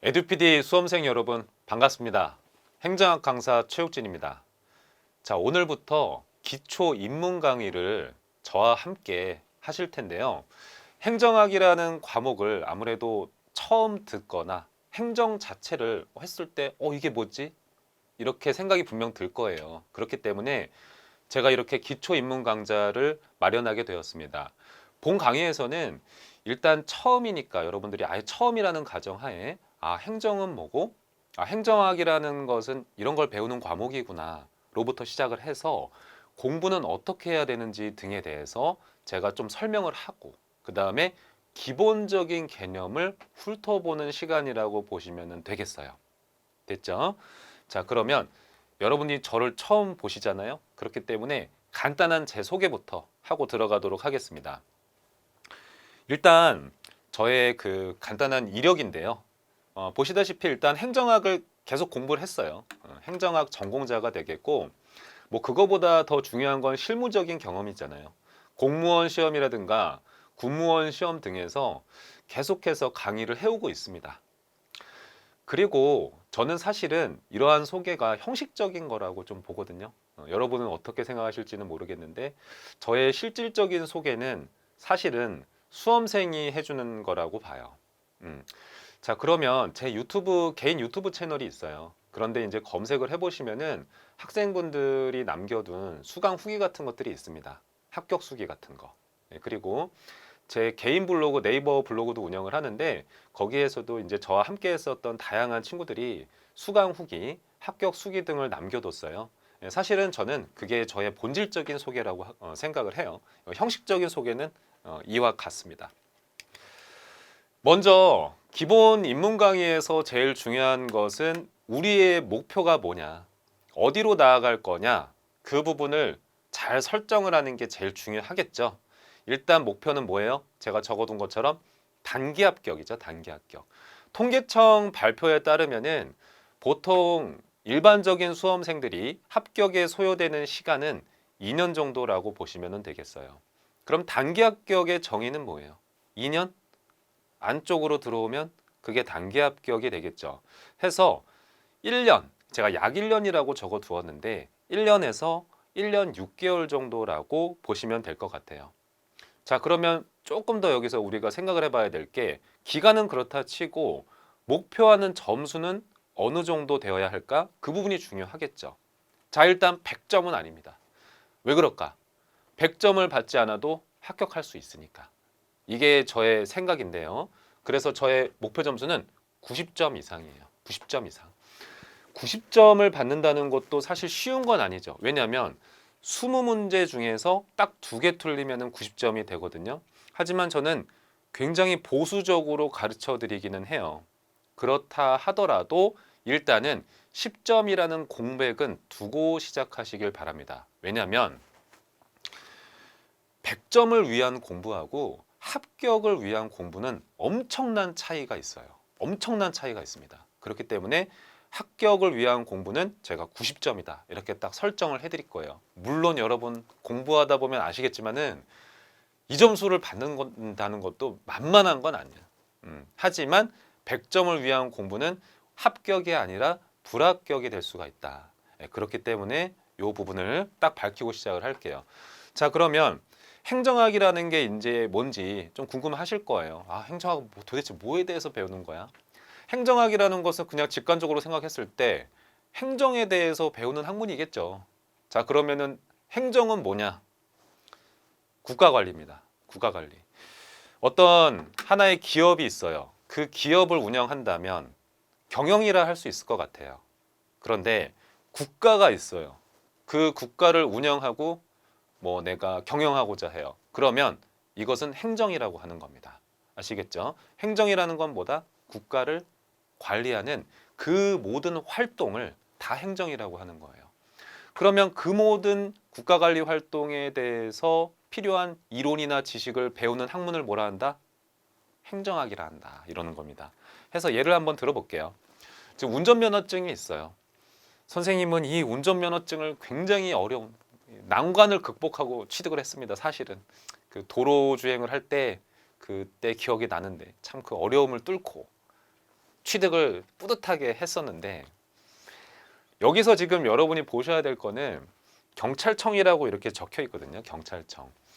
에듀피디 수험생 여러분 반갑습니다. 행정학 강사 최욱진입니다. 자, 오늘부터 기초 입문 강의를 저와 함께 하실 텐데요. 행정학이라는 과목을 아무래도 처음 듣거나 행정 자체를 했을 때 이게 뭐지? 이렇게 생각이 분명 들 거예요. 그렇기 때문에 제가 이렇게 기초 입문 강좌를 마련하게 되었습니다. 본 강의에서는 일단 처음이니까 여러분들이 아예 처음이라는 가정하에 행정은 뭐고 행정학이라는 것은 이런 걸 배우는 과목이구나 로부터 시작을 해서 공부는 어떻게 해야 되는지 등에 대해서 제가 좀 설명을 하고 그 다음에 기본적인 개념을 훑어보는 시간이라고 보시면 되겠어요. 됐죠? 자, 그러면 여러분이 저를 처음 보시잖아요. 그렇기 때문에 간단한 제 소개부터 하고 들어가도록 하겠습니다. 일단 저의 그 간단한 이력인데요. 보시다시피 일단 행정학을 계속 공부를 했어요. 행정학 전공자가 되겠고 뭐 그거보다 더 중요한 건 실무적인 경험이잖아요. 공무원 시험이라든가 군무원 시험 등에서 계속해서 강의를 해오고 있습니다. 그리고 저는 사실은 이러한 소개가 형식적인 거라고 좀 보거든요. 여러분은 어떻게 생각하실지는 모르겠는데 저의 실질적인 소개는 사실은 수험생이 해주는 거라고 봐요. 자, 그러면 제 개인 유튜브 채널이 있어요. 그런데 이제 검색을 해보시면은 학생분들이 남겨둔 수강 후기 같은 것들이 있습니다. 합격 수기 같은 거. 그리고 제 개인 블로그 네이버 블로그도 운영을 하는데 거기에서도 이제 저와 함께 했었던 다양한 친구들이 수강 후기, 합격 수기 등을 남겨뒀어요. 사실은 저는 그게 저의 본질적인 소개라고 생각을 해요. 형식적인 소개는 이와 같습니다. 먼저 기본 입문 강의에서 제일 중요한 것은 우리의 목표가 뭐냐, 어디로 나아갈 거냐, 그 부분을 잘 설정을 하는 게 제일 중요하겠죠. 일단 목표는 뭐예요? 제가 적어둔 것처럼 단기 합격이죠. 단기 합격. 통계청 발표에 따르면은 보통 일반적인 수험생들이 합격에 소요되는 시간은 2년 정도라고 보시면 되겠어요. 그럼 단기 합격의 정의는 뭐예요? 2년? 안쪽으로 들어오면 그게 단기 합격이 되겠죠. 해서 1년, 제가 약 1년이라고 적어 두었는데 1년에서 1년 6개월 정도라고 보시면 될 것 같아요. 자, 그러면 조금 더 여기서 우리가 생각을 해봐야 될 게 기간은 그렇다 치고 목표하는 점수는 어느 정도 되어야 할까? 그 부분이 중요하겠죠. 자, 일단 100점은 아닙니다. 왜 그럴까? 100점을 받지 않아도 합격할 수 있으니까. 이게 저의 생각인데요. 그래서 저의 목표 점수는 90점 이상이에요. 90점 이상. 90점을 받는다는 것도 사실 쉬운 건 아니죠. 왜냐하면 20문제 중에서 딱 2개 틀리면 90점이 되거든요. 하지만 저는 굉장히 보수적으로 가르쳐 드리기는 해요. 그렇다 하더라도 일단은 10점이라는 공백은 두고 시작하시길 바랍니다. 왜냐하면 100점을 위한 공부하고 합격을 위한 공부는 엄청난 차이가 있어요. 엄청난 차이가 있습니다. 그렇기 때문에 합격을 위한 공부는 제가 90점이다. 이렇게 딱 설정을 해드릴 거예요. 물론 여러분 공부하다 보면 아시겠지만은 이 점수를 받는다는 것도 만만한 건 아니에요. 하지만 100점을 위한 공부는 합격이 아니라 불합격이 될 수가 있다. 그렇기 때문에 이 부분을 딱 밝히고 시작을 할게요. 자, 그러면 행정학이라는 게 이제 뭔지 좀 궁금하실 거예요. 행정학 도대체 뭐에 대해서 배우는 거야? 행정학이라는 것은 그냥 직관적으로 생각했을 때 행정에 대해서 배우는 학문이겠죠. 자, 그러면은 행정은 뭐냐? 국가관리입니다. 국가관리. 어떤 하나의 기업이 있어요. 그 기업을 운영한다면 경영이라 할 수 있을 것 같아요. 그런데 국가가 있어요. 그 국가를 운영하고 뭐 내가 경영하고자 해요. 그러면 이것은 행정이라고 하는 겁니다. 아시겠죠? 행정이라는 건 뭐다? 국가를 관리하는 그 모든 활동을 다 행정이라고 하는 거예요. 그러면 그 모든 국가관리 활동에 대해서 필요한 이론이나 지식을 배우는 학문을 뭐라 한다? 행정학이라 한다. 이러는 겁니다. 해서 예를 한번 들어볼게요. 지금 운전면허증이 있어요. 선생님은 이 운전면허증을 굉장히 어려운 난관을 극복하고 취득을 했습니다. 사실은 그 도로 주행을 할 때 그때 기억이 나는데 참 그 어려움을 뚫고 취득을 뿌듯하게 했었는데 여기서 지금 여러분이 보셔야 될 거는 경찰청이라고 이렇게 적혀 있거든요. 경찰청.